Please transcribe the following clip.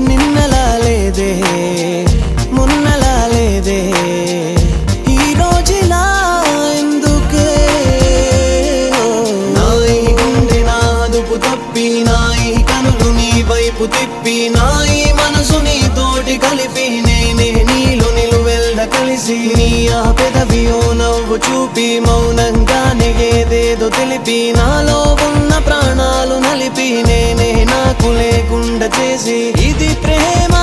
నిన్నలా లేదే మొన్నలా లేదే ఈ రోజులా ఎందుకే నా ఈ గుండె నా అదుపు తప్పి నా ఈ కనులు నీ వైపు తిప్పి నా ఈ మనసు నీతోటి కలిపి నేనే నీలో నిలువెల్ల కలిసి నీ ఆ పెదవియో నవ్వు చూపి మౌనంగానే ఏదేదో తెలిపి నాలో ఉన్న ప్రాణాలు నలిపి నేనే నాకు లేకుండా చేసి ఇది ప్రేమ